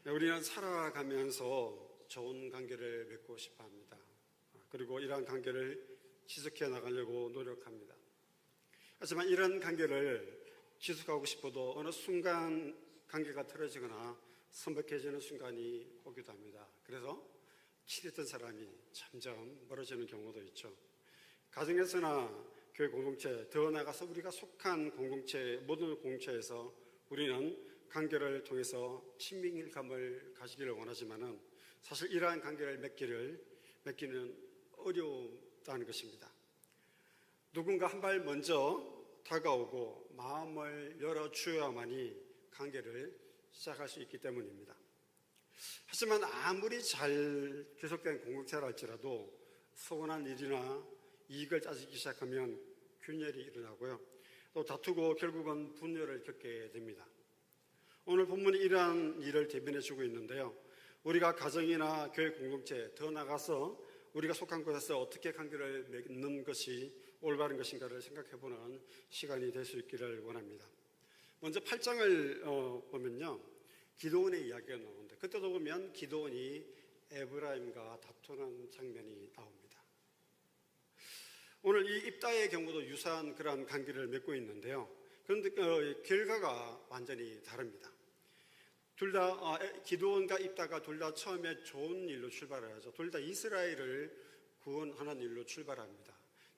우리는 살아가면서 좋은 관계를 맺고 싶어 합니다. 그리고 이러한 관계를 지속해 나가려고 노력합니다. 하지만 이런 관계를 지속하고 싶어도 어느 순간 관계가 틀어지거나 선박해지는 순간이 오기도 합니다. 그래서 친했던 사람이 점점 멀어지는 경우도 있죠. 가정에서나 교회 공동체, 더 나아가서 우리가 속한 공동체, 모든 공동체에서 우리는 관계를 통해서 친밀감을 가지기를 원하지만은 사실 이러한 관계를 맺기는 어렵다는 것입니다. 누군가 한 발 먼저 다가오고 마음을 열어주어야만이 관계를 시작할 수 있기 때문입니다. 하지만 아무리 잘 계속된 공동체라 할지라도 서운한 일이나 이익을 따지기 시작하면 균열이 일어나고요. 또 다투고 결국은 분열을 겪게 됩니다. 오늘 본문이 이러한 일을 대변해 주고 있는데요. 우리가 가정이나 교회 공동체, 더 나아가서 우리가 속한 곳에서 어떻게 관계를 맺는 것이 올바른 것인가를 생각해보는 시간이 될 수 있기를 원합니다. 먼저 8장을 보면요. 기드온의 이야기가 나오는데 그때도 보면 기드온이 에브라임과 다투는 장면이 나옵니다. 오늘 이 입다의 경우도 유사한 그런 관계를 맺고 있는데요. 그런데 결과가 완전히 다릅니다. 둘 다 기드온과 입다가 둘 다 처음에 좋은 일로 출발을 하죠. 둘 다 이스라엘을 구원하는 일로 출발합니다.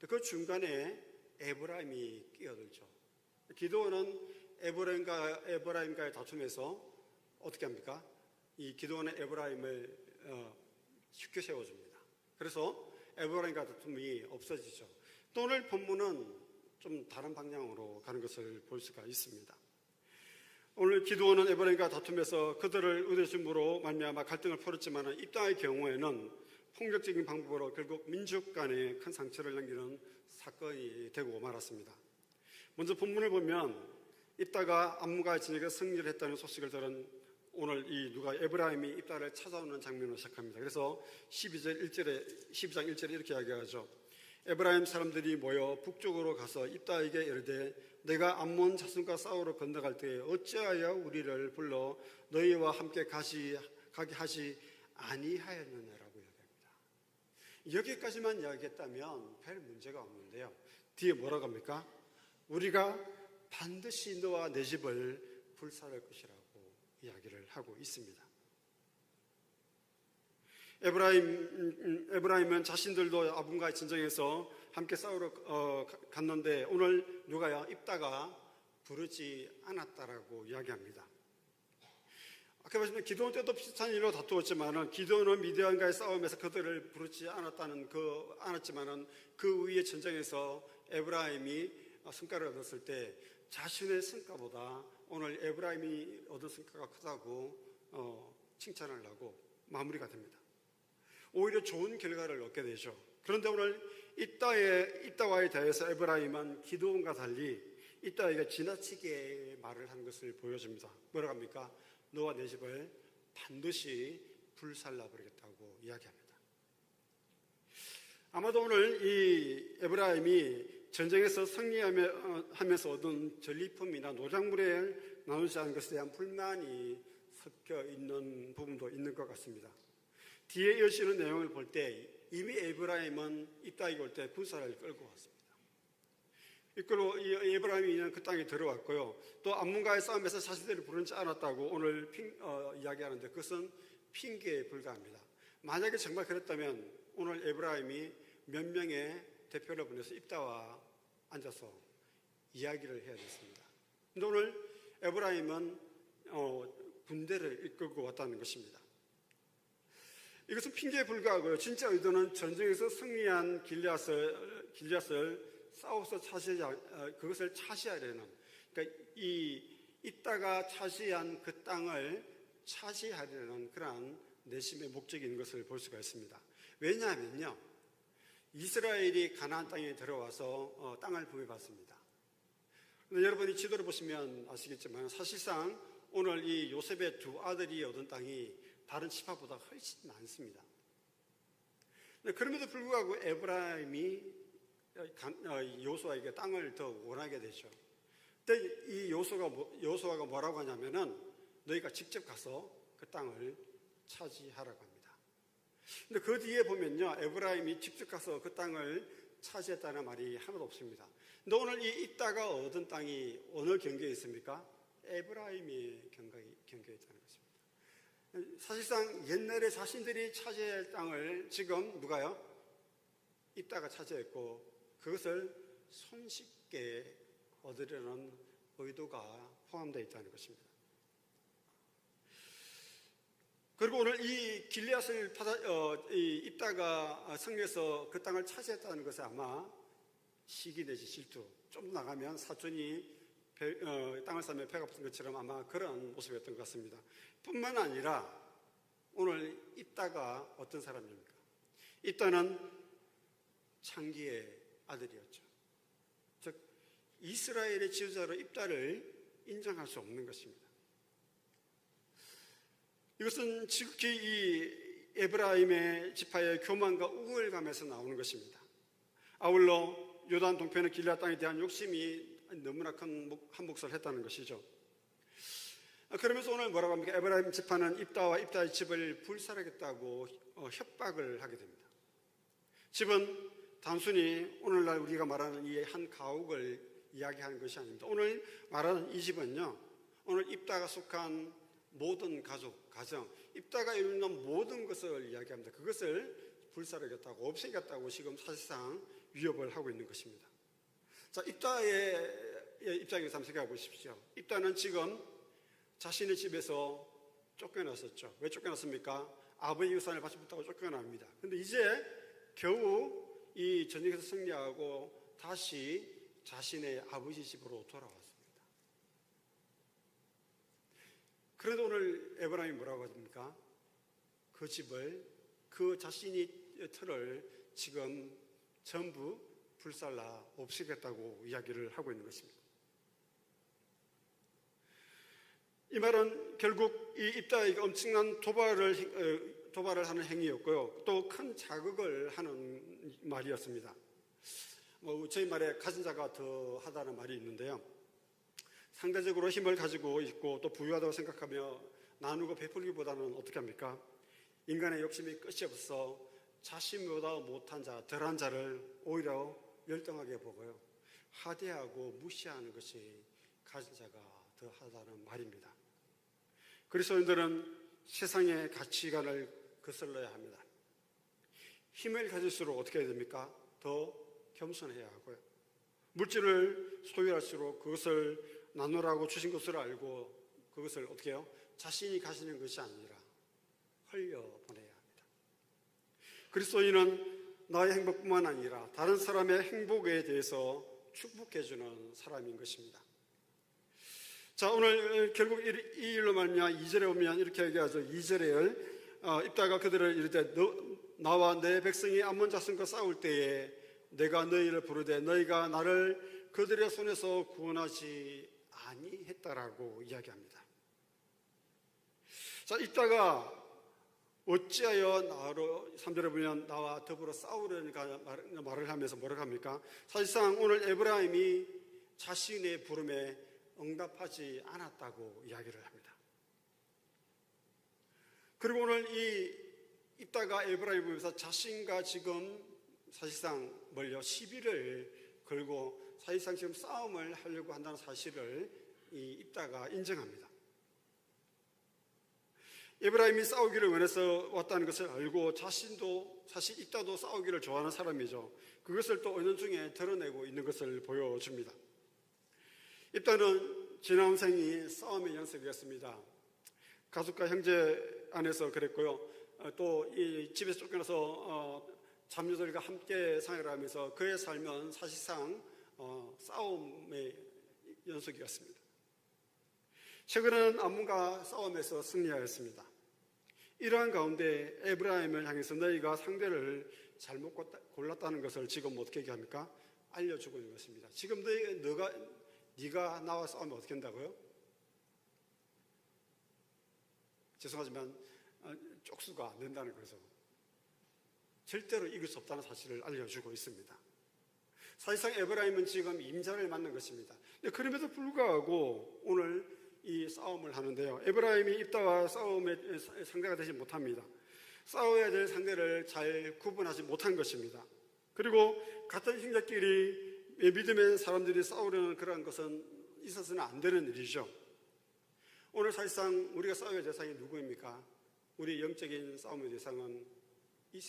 그 중간에 에브라임이 끼어들죠. 기드온은 에브라임과의 다툼에서 어떻게 합니까? 이 기드온은 에브라임을 쉽게 세워줍니다. 그래서 에브라임과 다툼이 없어지죠. 또 오늘 본문은 좀 다른 방향으로 가는 것을 볼 수가 있습니다. 오늘 기드온은 에브라임과 다투면서 그들을 의뢰줌으로 말미암아 갈등을 벌였지만 입다의 경우에는 폭력적인 방법으로 결국 민족 간에 큰 상처를 남기는 사건이 되고 말았습니다. 먼저 본문을 보면 입다가 암무가의 진영에 승리를 했다는 소식을 들은 오늘 이 에브라임이 입다를 찾아오는 장면으로 시작합니다. 그래서 12장 1절에 이렇게 이야기하죠. 에브라임 사람들이 모여 북쪽으로 가서 입다에게 이르되 내가 암몬 자손과 싸우러 건너갈 때에 어찌하여 우리를 불러 너희와 함께 가게 하지 아니하였느냐라고 이야기합니다. 여기까지만 이야기했다면 별 문제가 없는데요. 뒤에 뭐라고 합니까? 우리가 반드시 너와 내 집을 불살할 것이라고 이야기를 하고 있습니다. 에브라임은 자신들도 아분과의 전쟁에서 함께 싸우러 갔는데 오늘 누가요? 입다가 부르지 않았다라고 이야기합니다. 아까 말씀드린 기드온 때도 비슷한 일로 다투었지만은 기드온은 미디안과의 싸움에서 그들을 부르지 않았지만은 그 위의 전쟁에서 에브라임이 성과를 얻었을 때 자신의 성과보다 오늘 에브라임이 얻은 성과가 크다고 칭찬을 하고 마무리가 됩니다. 오히려 좋은 결과를 얻게 되죠. 그런데 오늘 입다와에 대해서 에브라임은 기드온과 달리 입다에게 지나치게 말을 한 것을 보여줍니다. 뭐라고 합니까? 너와 내 집을 반드시 불살라버리겠다고 이야기합니다. 아마도 오늘 이 에브라임이 전쟁에서 승리하면서 얻은 전리품이나 노작물을 나누지 않은 것에 대한 불만이 섞여 있는 부분도 있는 것 같습니다. 뒤에 이어지는 내용을 볼 때 이미 에브라임은 입다에게 올 때 군사를 끌고 왔습니다. 이끌고 에브라임이 그 땅에 들어왔고요. 또 암몬과의 싸움에서 자신들이 부르지 않았다고 오늘 이야기하는데 그것은 핑계에 불과합니다. 만약에 정말 그랬다면 오늘 에브라임이 몇 명의 대표를 보내서 입다와 앉아서 이야기를 해야 됐습니다. 그런데 오늘 에브라임은 군대를 이끌고 왔다는 것입니다. 이것은 핑계에 불과하고요. 진짜 의도는 전쟁에서 승리한 길앗을 싸워서 그것을 차지하려는, 그러니까 이따가 차지한 그 땅을 차지하려는 그러한 내심의 목적이 있는 것을 볼 수가 있습니다. 왜냐하면요, 이스라엘이 가나안 땅에 들어와서 땅을 분배받습니다. 여러분이 지도를 보시면 아시겠지만 사실상 오늘 이 요셉의 두 아들이 얻은 땅이 다른 지파보다 훨씬 많습니다. 그럼에도 불구하고 에브라임이 요수아에게 땅을 더 원하게 되죠. 근데 이 요수아가 뭐라고 하냐면은 너희가 직접 가서 그 땅을 차지하라고 합니다. 근데 그 뒤에 보면요, 에브라임이 직접 가서 그 땅을 차지했다는 말이 하나도 없습니다. 근데 오늘 이 입다가 얻은 땅이 어느 경계에 있습니까? 에브라임의 경계에 있다는 것입니다. 사실상 옛날에 자신들이 차지할 땅을 지금 누가요? 입다가 차지했고 그것을 손쉽게 얻으려는 의도가 포함되어 있다는 것입니다. 그리고 오늘 이 길리앗을 입다가 승리해서 그 땅을 차지했다는 것은 아마 시기 내지 질투, 좀 나가면 사촌이 땅을 싸며 배가 부른 것처럼 아마 그런 모습이었던 것 같습니다. 뿐만 아니라 오늘 입다가 어떤 사람입니까? 입다는 창기의 아들이었죠. 즉 이스라엘의 지도자로 입다를 인정할 수 없는 것입니다. 이것은 지극히 이 에브라임의 지파의 교만과 우월감에서 나오는 것입니다. 아울러 요단 동편의 길앗 땅에 대한 욕심이 너무나 큰 한 몫을 했다는 것이죠. 그러면서 오늘 뭐라고 합니까? 에브라임 지파는 입다와 입다의 집을 불살하겠다고 협박을 하게 됩니다. 집은 단순히 오늘날 우리가 말하는 이 한 가옥을 이야기하는 것이 아닙니다. 오늘 말하는 이 집은요, 오늘 입다가 속한 모든 가족, 가정, 입다가 이루는 모든 것을 이야기합니다. 그것을 불살하겠다고, 없애겠다고 지금 사실상 위협을 하고 있는 것입니다. 자, 입다의 입장에서 한번 생각해 보십시오. 입다는 지금 자신의 집에서 쫓겨났었죠. 왜 쫓겨났습니까? 아버지 유산을 받지 못하고 쫓겨납니다. 그런데 이제 겨우 이 전쟁에서 승리하고 다시 자신의 아버지 집으로 돌아왔습니다. 그런데 오늘 에브라임이 뭐라고 합니까? 그 집을, 그 자신이 틀을 지금 전부 불살라 없애겠다고 이야기를 하고 있는 것입니다. 이 말은 결국 이 입다에게 엄청난 도발을 하는 행위였고요. 또 큰 자극을 하는 말이었습니다. 저희 말에 가진 자가 더 하다는 말이 있는데요. 상대적으로 힘을 가지고 있고 또 부유하다고 생각하며 나누고 베풀기보다는 어떻게 합니까? 인간의 욕심이 끝이 없어 자신보다 못한 자, 덜한 자를 오히려 열등하게 보고요. 하대하고 무시하는 것이 가진 자가 더 하다는 말입니다. 그리스도인들은 세상의 가치관을 거슬러야 합니다. 힘을 가질수록 어떻게 해야 됩니까? 더 겸손해야 하고요. 물질을 소유할수록 그것을 나누라고 주신 것을 알고 그것을 어떻게 해요? 자신이 가지는 것이 아니라 흘려보내야 합니다. 그리스도인은 나의 행복뿐만 아니라 다른 사람의 행복에 대해서 축복해주는 사람인 것입니다. 자, 오늘 결국 이 일로 말미암아 2절에 오면 이렇게 얘기하죠. 2절에 입다가 그들을 이르되 나와 내 백성이 암몬 자손과 싸울 때에 내가 너희를 부르되 너희가 나를 그들의 손에서 구원하지 아니했다라고 이야기합니다. 자, 입다가 어찌하여 나로 3절에 보면 나와 더불어 싸우려니까 말을 하면서 뭐라고 합니까? 사실상 오늘 에브라임이 자신의 부름에 응답하지 않았다고 이야기를 합니다. 그리고 오늘 이 입다가 에브라임을 보면서 자신과 지금 사실상 시비를 걸고 사실상 지금 싸움을 하려고 한다는 사실을 이 입다가 인정합니다. 에브라임이 싸우기를 원해서 왔다는 것을 알고 자신도 사실 입다도 싸우기를 좋아하는 사람이죠. 그것을 또 은연중에 드러내고 있는 것을 보여줍니다. 입다는 지난 생이 싸움의 연습이었습니다. 가족과 형제 안에서 그랬고요. 또 이 집에서 쫓겨나서 자녀들과 함께 생활을 하면서 그의 삶은 사실상 싸움의 연속이었습니다. 최근에는 암몬과 싸움에서 승리하였습니다. 이러한 가운데 에브라임을 향해서 너희가 상대를 잘못 골랐다는 것을 지금 어떻게 얘기합니까? 알려주고 있는 것입니다. 지금 네가 나와 싸우면 어떻게 한다고요? 죄송하지만 쪽수가 안 된다는 거죠. 절대로 이길 수 없다는 사실을 알려주고 있습니다. 사실상 에브라임은 지금 임자를 맞는 것입니다. 그럼에도 불구하고 오늘 이 싸움을 하는데요. 에브라임이 입다와 싸움의 상대가 되지 못합니다. 싸워야 될 상대를 잘 구분하지 못한 것입니다. 그리고 같은 형제끼리 믿음의 사람들이 싸우려는 그런 것은 있어서는 안 되는 일이죠. 오늘 사실상 우리가 싸워야 할 대상이 누구입니까? 우리 영적인 싸움의 대상은 이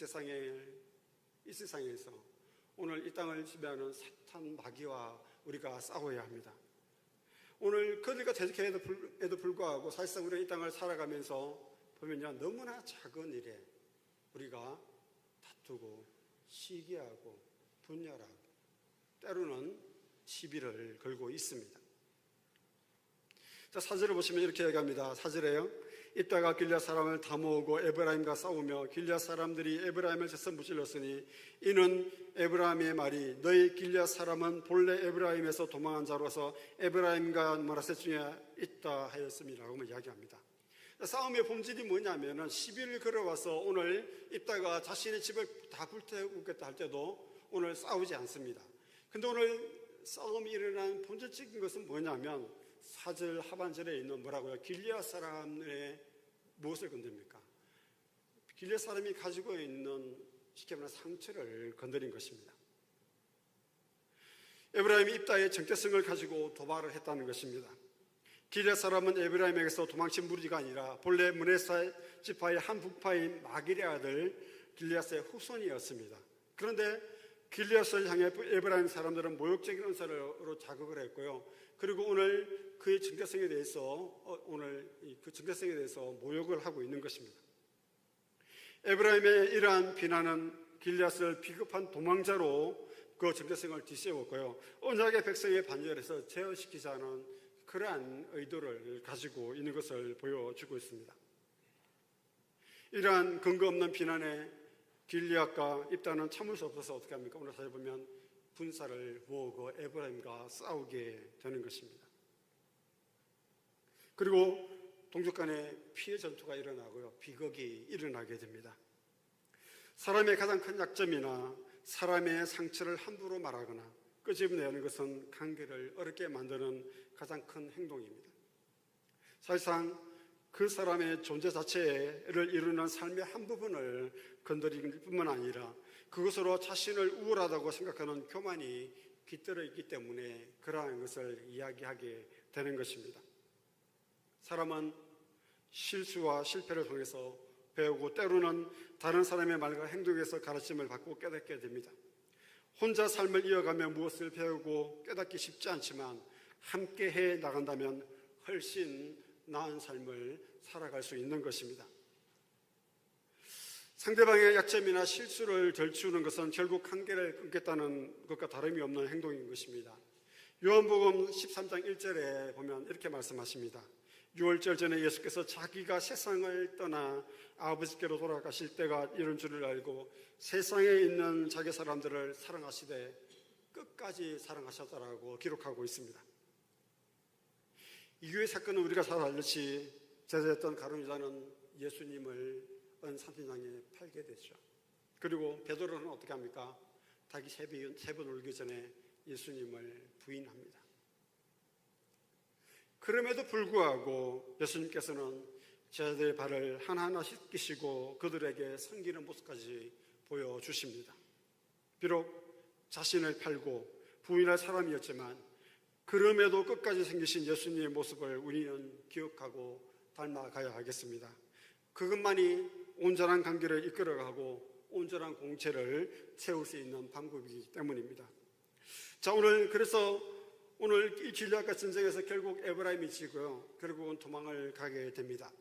세상에서 오늘 이 땅을 지배하는 사탄 마귀와 우리가 싸워야 합니다. 오늘 그들과 대적해도 불구하고 사실상 우리가 이 땅을 살아가면서 보면요, 너무나 작은 일에 우리가 다투고 시기하고 분열하고 때로는 시비를 걸고 있습니다. 자, 4절을 보시면 이렇게 얘기합니다. 4절에요. 입다가 길앗 사람을 다 모으고 에브라임과 싸우며 길앗 사람들이 에브라임을 쳐서 무찔렀으니 이는 에브라임의 말이 너희 길앗 사람은 본래 에브라임에서 도망한 자로서 에브라임과 모라셋 중에 있다 하였음이라고 이야기합니다. 싸움의 본질이 뭐냐면은 시비를 걸어와서 오늘 입다가 자신의 집을 다 불태우겠다 할 때도 오늘 싸우지 않습니다. 근데 오늘 싸움이 일어난 본질적인 것은 뭐냐면 4절 하반절에 있는 뭐라고요? 길앗 사람의 무엇을 건드립니까? 길앗 사람이 가지고 있는 쉽게 말하면 상처를 건드린 것입니다. 에브라임이 입다의 정체성을 가지고 도발을 했다는 것입니다. 길앗 사람은 에브라임에게서 도망친 무리가 아니라 본래 므네사 지파의 한 북파인 마길의 아들 길앗의 후손이었습니다. 그런데 길앗을 향해 에브라임 사람들은 모욕적인 언사로 자극을 했고요. 그리고 오늘 그의 정체성에 대해서 모욕을 하고 있는 것입니다. 에브라임의 이러한 비난은 길앗을 비겁한 도망자로 그 정체성을 뒤세웠고요. 언약의 백성의 반열에서 제어시키자는 그러한 의도를 가지고 있는 것을 보여주고 있습니다. 이러한 근거 없는 비난에 길앗과 입다는 참을 수 없어서 어떻게 합니까? 오늘 사실 보면 군사를 모으고 에브라임과 싸우게 되는 것입니다. 그리고 동족 간에 피해 전투가 일어나고요, 비극이 일어나게 됩니다. 사람의 가장 큰 약점이나 사람의 상처를 함부로 말하거나 끄집어내는 것은 관계를 어렵게 만드는 가장 큰 행동입니다. 사실상 그 사람의 존재 자체를 이루는 삶의 한 부분을 건드릴 뿐만 아니라 그것으로 자신을 우월하다고 생각하는 교만이 깃들어 있기 때문에 그러한 것을 이야기하게 되는 것입니다. 사람은 실수와 실패를 통해서 배우고 때로는 다른 사람의 말과 행동에서 가르침을 받고 깨닫게 됩니다. 혼자 삶을 이어가며 무엇을 배우고 깨닫기 쉽지 않지만 함께 해 나간다면 훨씬 나은 삶을 살아갈 수 있는 것입니다. 상대방의 약점이나 실수를 덜치우는 것은 결국 관계를 끊겠다는 것과 다름이 없는 행동인 것입니다. 요한복음 13장 1절에 보면 이렇게 말씀하십니다. 6월절 전에 예수께서 자기가 세상을 떠나 아버지께로 돌아가실 때가 이런 줄을 알고 세상에 있는 자기 사람들을 사랑하시되 끝까지 사랑하셨다라고 기록하고 있습니다. 이교의 사건은 우리가 잘 알듯이 제자였던 가룟 유다는 예수님을 은산천장에 팔게 되죠. 그리고 베드로는 어떻게 합니까? 닭이 세 번 울기 전에 예수님을 부인합니다. 그럼에도 불구하고 예수님께서는 제자들의 발을 하나하나 씻기시고 그들에게 섬기는 모습까지 보여주십니다. 비록 자신을 팔고 부인할 사람이었지만 그럼에도 끝까지 섬기신 예수님의 모습을 우리는 기억하고 닮아가야 하겠습니다. 그것만이 온전한 관계를 이끌어가고 온전한 공체를 세울 수 있는 방법이기 때문입니다. 자, 그래서 오늘 이 길앗과 전쟁에서 결국 에브라임이 지고요, 결국은 도망을 가게 됩니다.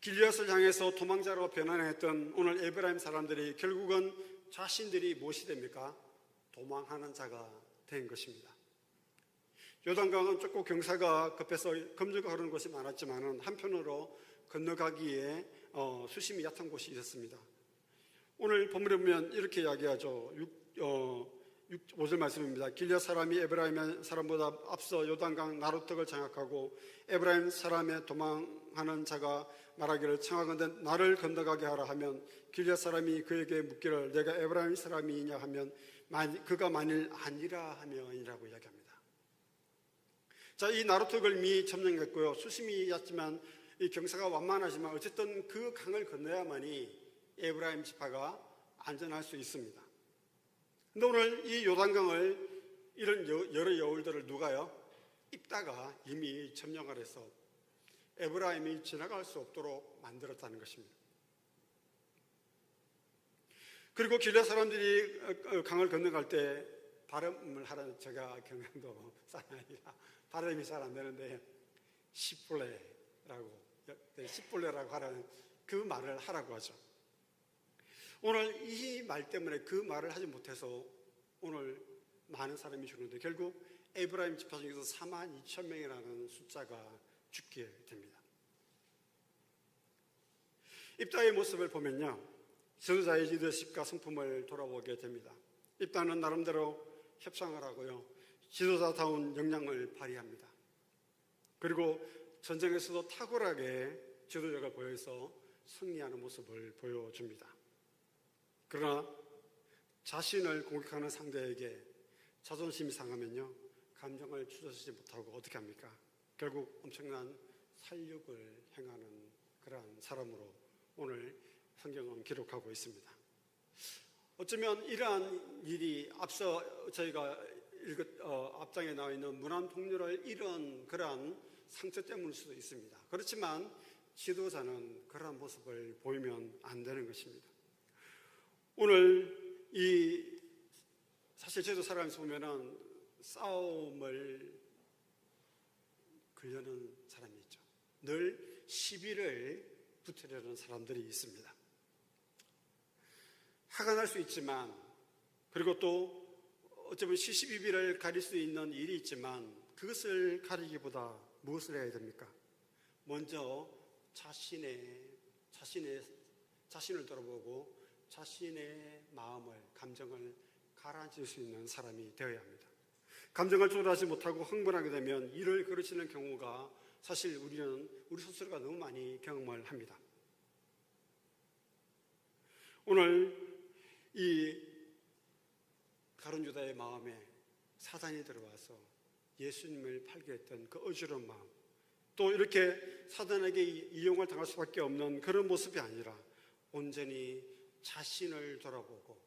길앗을 향해서 도망자로 변환했던 오늘 에브라임 사람들이 결국은 자신들이 무엇이 됩니까? 도망하는 자가 된 것입니다. 요단강은 좁고 경사가 급해서 검증가 흐르는 곳이 많았지만 한편으로 건너가기에 수심이 얕은 곳이 있었습니다. 오늘 본문에 보면 이렇게 이야기하죠. 5절 말씀입니다. 길앗 사람이 에브라임 사람보다 앞서 요단강 나루턱을 장악하고 에브라임 사람의 도망하는 자가 말하기를 청하건대 나를 건너가게 하라 하면 길앗 사람이 그에게 묻기를 내가 에브라임 사람이냐 하면 그가 만일 아니라 하면이라고 이야기합니다. 자, 이 나루토 걸미 점령했고요. 수심이었지만 이 경사가 완만하지만 어쨌든 그 강을 건너야만이 에브라임 지파가 안전할 수 있습니다. 근데 오늘 이 요단강을 이런 여러 여울들을 누가요? 입다가 이미 점령을 해서 에브라임이 지나갈 수 없도록 만들었다는 것입니다. 그리고 길앗 사람들이 강을 건너갈 때 발음을 하라는, 제가 경상도 사람이라 발음이 잘 안 되는데 시뿔레라고 하라는 그 말을 하라고 하죠. 오늘 이 말 때문에 그 말을 하지 못해서 오늘 많은 사람이 죽는데 결국 에브라임 지파 중에서 42,000명이라는 숫자가 죽게 됩니다. 입다의 모습을 보면요, 지도자의 리더십과 성품을 돌아보게 됩니다. 입다는 나름대로 협상을 하고요, 지도자다운 역량을 발휘합니다. 그리고 전쟁에서도 탁월하게 지도력을 보여서 승리하는 모습을 보여줍니다. 그러나 자신을 공격하는 상대에게 자존심이 상하면요, 감정을 추스르지 못하고 어떻게 합니까? 결국 엄청난 살육을 행하는 그러한 사람으로 오늘 성경은 기록하고 있습니다. 어쩌면 이러한 일이 앞서 저희가 앞장에 나와 있는 문안 통로를 잃은 그러한 상처 때문일 수도 있습니다. 그렇지만 지도자는 그러한 모습을 보이면 안 되는 것입니다. 오늘 사실 저도 살아가면서 보면은 싸움을 걸려는 사람이 있죠. 늘 시비를 붙으려는 사람들이 있습니다. 화가 날 수 있지만, 그리고 또 어쩌면 시시비비를 가릴 수 있는 일이 있지만 그것을 가리기보다 무엇을 해야 됩니까? 먼저 자신을 돌아보고 자신의 마음을, 감정을 가라앉힐 수 있는 사람이 되어야 합니다. 감정을 조절하지 못하고 흥분하게 되면 일을 그르치는 경우가 사실 우리 스스로가 너무 많이 경험을 합니다. 오늘 이 가룟 유다의 마음에 사단이 들어와서 예수님을 팔게 했던 그 어지러운 마음, 또 이렇게 사단에게 이용을 당할 수밖에 없는 그런 모습이 아니라 온전히 자신을 돌아보고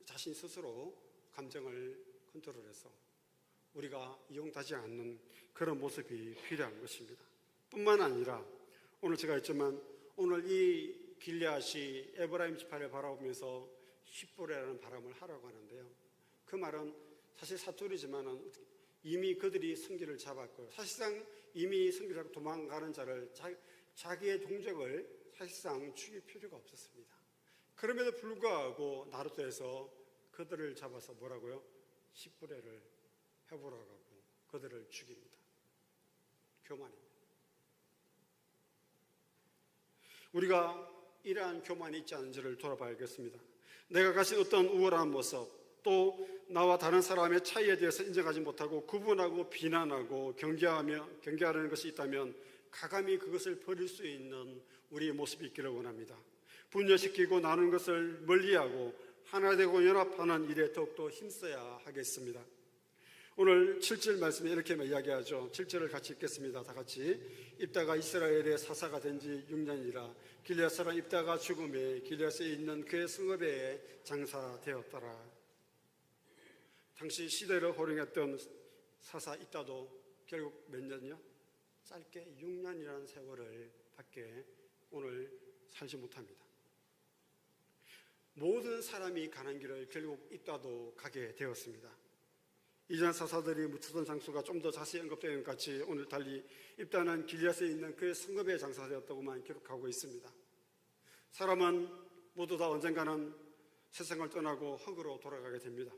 자신 스스로 감정을 컨트롤해서 우리가 이용하지 않는 그런 모습이 필요한 것입니다. 뿐만 아니라 오늘 제가 했지만 오늘 이 길앗이 에브라임 지파를 바라보면서 십보레라는 발음을 하라고 하는데요, 그 말은 사실 사투리지만 이미 그들이 성기를 잡았고요, 사실상 이미 성기를 잡고 도망가는 자를 자기의 동족을 사실상 죽일 필요가 없었습니다. 그럼에도 불구하고 나루토에서 그들을 잡아서 뭐라고요? 십보레를 해보라고 하고 그들을 죽입니다. 교만입니다. 우리가 이러한 교만이 있지 않은지를 돌아봐야겠습니다. 내가 가진 어떤 우월한 모습, 또 나와 다른 사람의 차이에 대해서 인정하지 못하고 구분하고 비난하고 경계하려는 것이 있다면 가감히 그것을 버릴 수 있는 우리의 모습이 있기를 원합니다. 분열시키고 나누는 것을 멀리하고 하나 되고 연합하는 일에 더욱더 힘써야 하겠습니다. 오늘 7절 말씀에 이렇게 이야기하죠. 7절을 같이 읽겠습니다. 다 같이. 입다가 이스라엘의 사사가 된 지 6년이라 길앗 사람 입다가 죽음에 길앗에 있는 그의 성읍에 장사되었더라. 당시 시대를 호령했던 사사 입다도 결국 몇 년이요? 짧게 6년이라는 세월을 밖에 오늘 살지 못합니다. 모든 사람이 가는 길을 결국 입다도 가게 되었습니다. 이전 사사들이 묻히던 장소가 좀 더 자세히 언급되는 것 같이 오늘 달리 입다는 길앗에 있는 그의 성읍에 장사되었다고만 기록하고 있습니다. 사람은 모두 다 언젠가는 세상을 떠나고 흙으로 돌아가게 됩니다.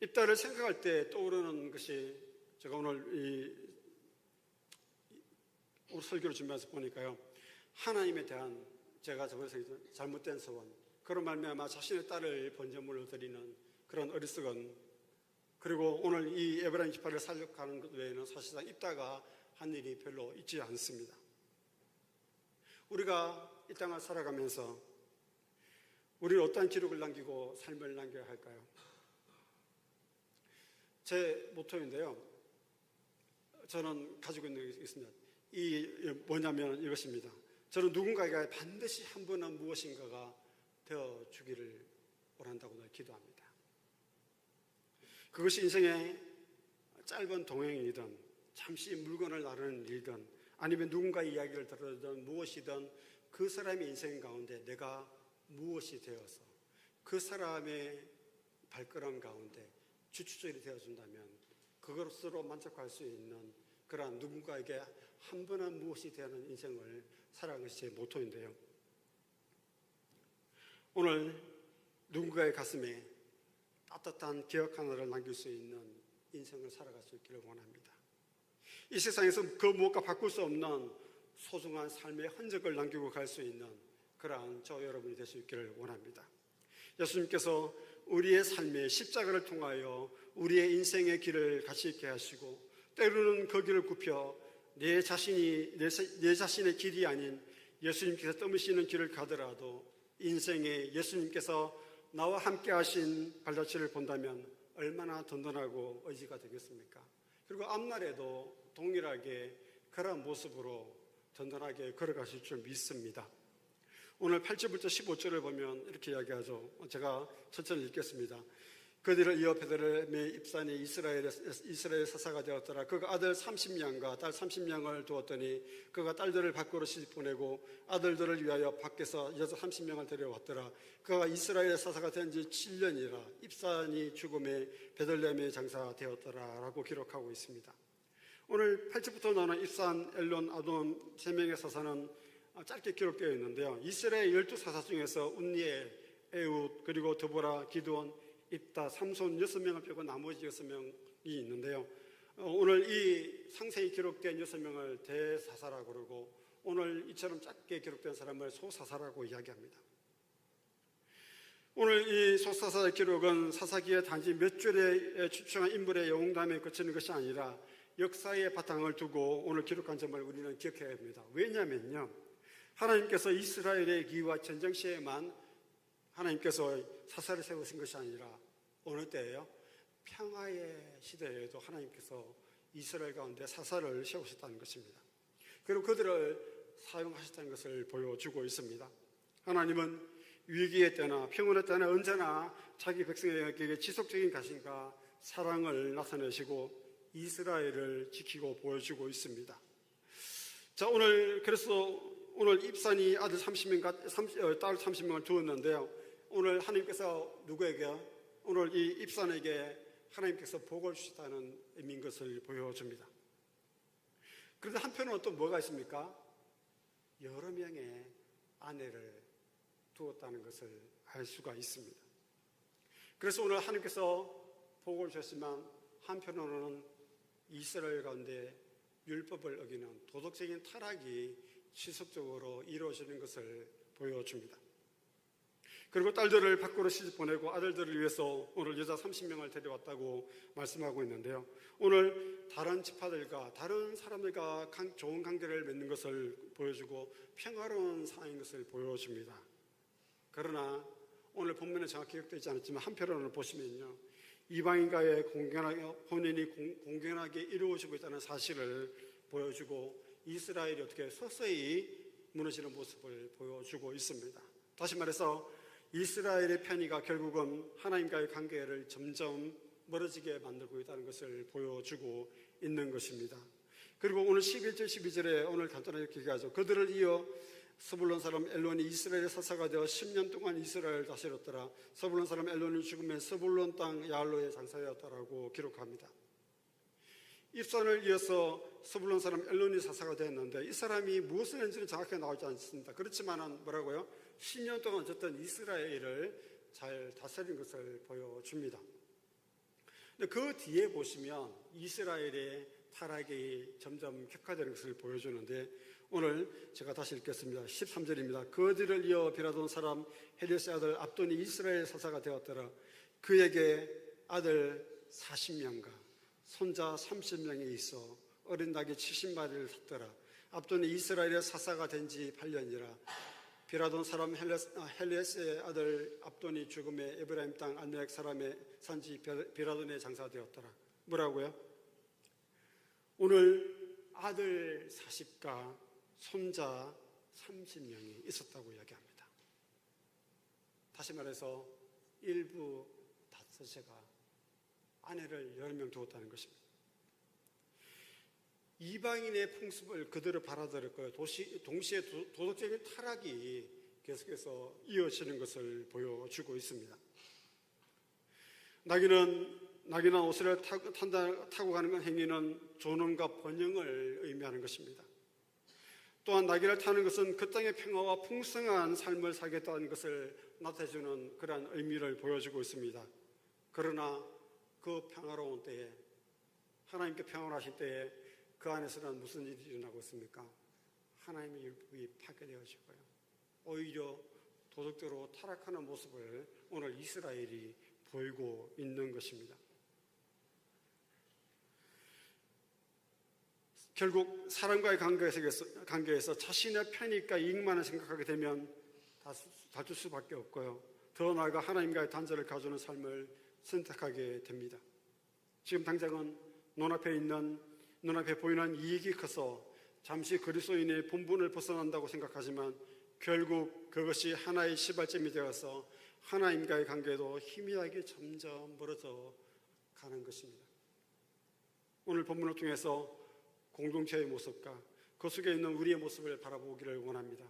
입다를 생각할 때 떠오르는 것이, 제가 오늘 설교를 준비해서 보니까요, 하나님에 대한 제가 저번에 잘못된 소원, 그런 말미암아 자신의 딸을 번제물로 드리는 그런 어리석은, 그리고 오늘 이 에브라임 지파를 살려가는 것 외에는 사실상 입다가 한 일이 별로 있지 않습니다. 우리가 이 땅을 살아가면서 우리는 어떠한 기록을 남기고 삶을 남겨야 할까요? 제 모토인데요, 저는 가지고 있는 게 있습니다. 이 뭐냐면 이것입니다. 저는 누군가에게 반드시 한 번은 무엇인가가 되어 주기를 원한다고 늘 기도합니다. 그것이 인생의 짧은 동행이든 잠시 물건을 나르는 일이든 아니면 누군가의 이야기를 들으든 무엇이든 그 사람의 인생 가운데 내가 무엇이 되어서 그 사람의 발걸음 가운데 주축절이 되어준다면 그것으로 만족할 수 있는 그러한 누군가에게 한 번은 무엇이 되는 인생을 살아가는 것이 제 모토인데요. 오늘 누군가의 가슴에 따뜻한 기억 하나를 남길 수 있는 인생을 살아갈 수 있기를 원합니다. 이 세상에서 그 무엇과 바꿀 수 없는 소중한 삶의 흔적을 남기고 갈 수 있는 그러한 저 여러분이 될 수 있기를 원합니다. 예수님께서 우리의 삶의 십자가를 통하여 우리의 인생의 길을 같이 있게 하시고 때로는 그 길을 굽혀 내 자신의 길이 아닌 예수님께서 떠미시는 길을 가더라도 인생에 예수님께서 나와 함께 하신 발자취를 본다면 얼마나 든든하고 의지가 되겠습니까? 그리고 앞날에도 동일하게 그런 모습으로 든든하게 걸어가실 줄 믿습니다. 오늘 8절부터 15절을 보면 이렇게 이야기하죠. 제가 천천히 읽겠습니다. 그들을 이어 베들레헴의 입산이 이스라엘의 사사가 되었더라. 그가 아들 30명과 딸 30명을 두었더니 그가 딸들을 밖으로 시집보내고 아들들을 위하여 밖에서 여자 30명을 데려왔더라. 그가 이스라엘의 사사가 된 지 7년이라 입산이 죽음에 베들레헴의 장사가 되었더라 라고 기록하고 있습니다. 오늘 8절부터 나오는 입산, 엘론, 아돈 3명의 사사는 짧게 기록되어 있는데요. 이스라엘 12사사 중에서 운니엘, 에훗, 그리고 드보라, 기드온, 입다, 삼손 6명을 빼고 나머지 6명이 있는데요. 오늘 이 상세히 기록된 6명을 대사사라고 그러고 오늘 이처럼 짧게 기록된 사람을 소사사라고 이야기합니다. 오늘 이 소사사의 기록은 사사기의 단지 몇 줄에 추측한 인물의 영웅담에 그치는 것이 아니라 역사의 바탕을 두고 오늘 기록한 점을 우리는 기억해야 합니다. 왜냐하면요, 하나님께서 이스라엘의 기와 전쟁 시에만 하나님께서 사사를 세우신 것이 아니라 어느 때예요? 평화의 시대에도 하나님께서 이스라엘 가운데 사사를 세우셨다는 것입니다. 그리고 그들을 사용하셨다는 것을 보여주고 있습니다. 하나님은 위기의 때나 평온의 때나 언제나 자기 백성에게 지속적인 가심과 사랑을 나타내시고 이스라엘을 지키고 보여주고 있습니다. 자, 오늘 입산이 아들 30명과 딸 30명을 두었는데요. 오늘 하나님께서 누구에게, 오늘 이 입산에게 하나님께서 복을 주셨다는 의미인 것을 보여줍니다. 그런데 한편으로는 또 뭐가 있습니까? 여러 명의 아내를 두었다는 것을 알 수가 있습니다. 그래서 오늘 하나님께서 복을 주셨지만 한편으로는 이스라엘 가운데 율법을 어기는 도덕적인 타락이 지속적으로 이루어지는 것을 보여줍니다. 그리고 딸들을 밖으로 시집 보내고 아들들을 위해서 오늘 여자 30명을 데려왔다고 말씀하고 있는데요. 오늘 다른 지파들과 다른 사람들과 좋은 관계를 맺는 것을 보여주고 평화로운 상황인 것을 보여줍니다. 그러나 오늘 본문에 정확히 기록되지 않았지만 한편으로는 보시면요, 이방인과의 혼인이 공경하게 이루어지고 있다는 사실을 보여주고 이스라엘이 어떻게 서서히 무너지는 모습을 보여주고 있습니다. 다시 말해서 이스라엘의 편의가 결국은 하나님과의 관계를 점점 멀어지게 만들고 있다는 것을 보여주고 있는 것입니다. 그리고 오늘 11절 12절에 오늘 간단하게 이렇게 얘기하죠. 그들을 이어 스불론 사람 엘론이 이스라엘의 사사가 되어 10년 동안 이스라엘을 다스렸더라. 스불론 사람 엘론이 죽으면 스불론 땅 야알로의 장사였다라고 기록합니다. 입산을 이어서 스불론 사람 엘론이 사사가 되었는데 이 사람이 무엇을 했는지는 정확하게 나오지 않습니다. 그렇지만은 뭐라고요? 10년 동안 어쨌든 이스라엘을 잘 다스린 것을 보여줍니다. 근데 그 뒤에 보시면 이스라엘의 타락이 점점 격화되는 것을 보여주는데 오늘 제가 다시 읽겠습니다. 13절입니다. 그들을 이어 비라돈 사람 헬레스의 아들 압돈이 이스라엘 사사가 되었더라. 그에게 아들 40명과 손자 30명이 있어 어린 닭이 70마리를 샀더라. 압돈이 이스라엘의 사사가 된 지 8년이라. 비라돈 사람 헬레스의 아들 압돈이 죽음에 에브라임 땅 알멜렉 사람의 산지 비라돈의 장사되었더라. 뭐라고요? 오늘 아들 40과 손자 30명이 있었다고 이야기합니다. 다시 말해서 일부 다섯째가 아내를 여러 명 두었다는 것입니다. 이방인의 풍습을 그대로 받아들였고요. 동시에 도덕적인 타락이 계속해서 이어지는 것을 보여주고 있습니다. 낙인한 옷을 타고 가는 행위는 존엄과 번영을 의미하는 것입니다. 또한 낙인을 타는 것은 그 땅의 평화와 풍성한 삶을 살겠다는 것을 나타내주는 그러한 의미를 보여주고 있습니다. 그러나 그 평화로운 때에, 하나님께 평안하실 때에 그 안에서는 무슨 일이 일어나고 있습니까? 하나님의 율법이 파괴되어지고요. 오히려 도덕적으로 타락하는 모습을 오늘 이스라엘이 보이고 있는 것입니다. 결국 사람과의 관계에서 자신의 편익과 이익만을 생각하게 되면 다툴 수밖에 없고요. 더 나아가 하나님과의 단절을 가져오는 삶을 선택하게 됩니다. 지금 당장은 눈앞에 보이는 이익이 커서 잠시 그리스도인의 본분을 벗어난다고 생각하지만 결국 그것이 하나의 시발점이 되어서 하나님과의 관계도 희미하게 점점 멀어져 가는 것입니다. 오늘 본문을 통해서 공동체의 모습과 그 속에 있는 우리의 모습을 바라보기를 원합니다.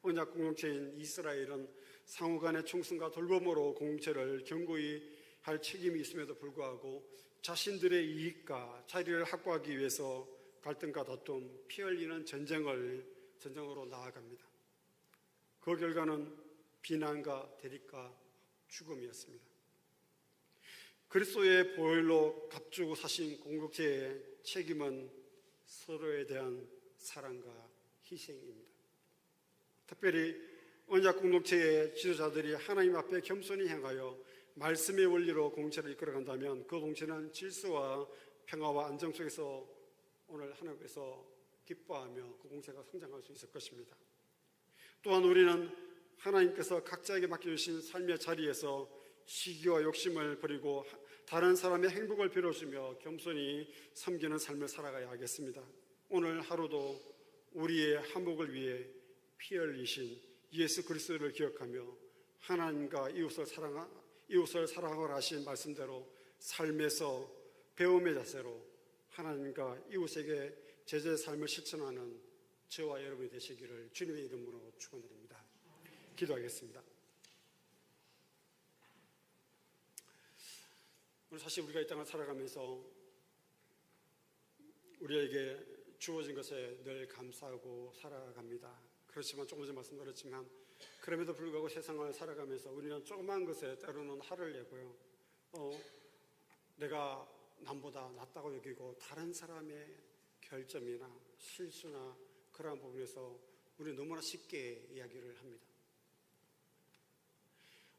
언약 공동체인 이스라엘은 상호간의 충성과 돌봄으로 공동체를 견고히 할 책임이 있음에도 불구하고 자신들의 이익과 자리를 확보하기 위해서 갈등과 다툼, 피 흘리는 전쟁으로 나아갑니다. 그 결과는 비난과 대립과 죽음이었습니다. 그리스도의 보혈로 값주고 사신 공동체의 책임은 서로에 대한 사랑과 희생입니다. 특별히 언약 공동체의 지도자들이 하나님 앞에 겸손히 행하여 말씀의 원리로 공동체를 이끌어간다면 그 공동체는 질서와 평화와 안정 속에서 오늘 하나님께서 기뻐하며 그 공동체가 성장할 수 있을 것입니다. 또한 우리는 하나님께서 각자에게 맡겨주신 삶의 자리에서 시기와 욕심을 버리고 다른 사람의 행복을 빌어주며 겸손히 섬기는 삶을 살아가야 하겠습니다. 오늘 하루도 우리의 한복을 위해 피 흘리신 예수 그리스도를 기억하며 하나님과 이웃을 사랑하라 하신 말씀대로 삶에서 배움의 자세로 하나님과 이웃에게 제자의 삶을 실천하는 저와 여러분이 되시기를 주님의 이름으로 축원드립니다. 기도하겠습니다. 오늘 사실 우리가 이 땅을 살아가면서 우리에게 주어진 것에 늘 감사하고 살아갑니다. 그렇지만 조금 전에 말씀드렸지만 그럼에도 불구하고 세상을 살아가면서 우리는 조그마한 것에 때로는 화를 내고요. 내가 남보다 낫다고 여기고 다른 사람의 결점이나 실수나 그러한 부분에서 우리는 너무나 쉽게 이야기를 합니다.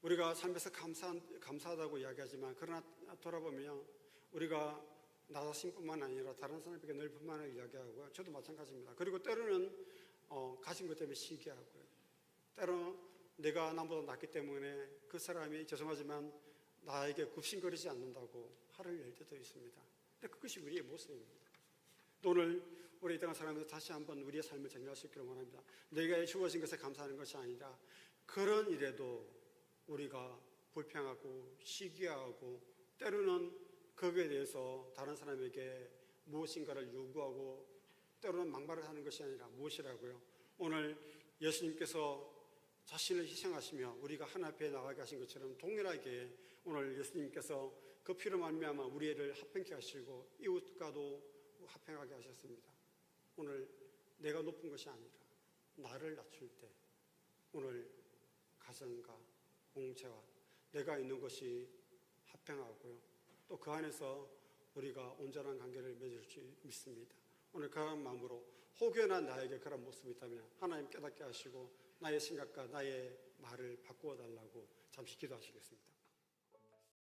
우리가 삶에서 감사하다고 이야기하지만 그러나 돌아보면 우리가 나 자신뿐만 아니라 다른 사람에게 늘 불만을 이야기하고요. 저도 마찬가지입니다. 그리고 때로는 가진 것 때문에 시기하고요. 때로는 내가 남보다 낫기 때문에 그 사람이 죄송하지만 나에게 굽신거리지 않는다고 화를 낼 때도 있습니다. 근데 그것이 우리의 모습입니다. 오늘 우리 이 땅을 살아가면서 다시 한번 우리의 삶을 정리할 수 있기를 원합니다. 내가 주어진 것에 감사하는 것이 아니라 그런 일에도 우리가 불평하고 시기하고 때로는 거기에 대해서 다른 사람에게 무엇인가를 요구하고 때로는 막말을 하는 것이 아니라 무엇이라고요? 오늘 예수님께서 자신을 희생하시며 우리가 하나님 앞에 나가게 하신 것처럼 동일하게 오늘 예수님께서 그 피로 말미암아 우리를 합평케 하시고 이웃과도 합평하게 하셨습니다. 오늘 내가 높은 것이 아니라 나를 낮출 때 오늘 가정과 공동체와 내가 있는 것이 합평하고요. 또 그 안에서 우리가 온전한 관계를 맺을 수 믿습니다. 오늘 그런 마음으로 혹여나 나에게 그런 모습이 있다면 하나님 깨닫게 하시고 나의 생각과 나의 말을 바꾸어 달라고 잠시 기도하시겠습니다.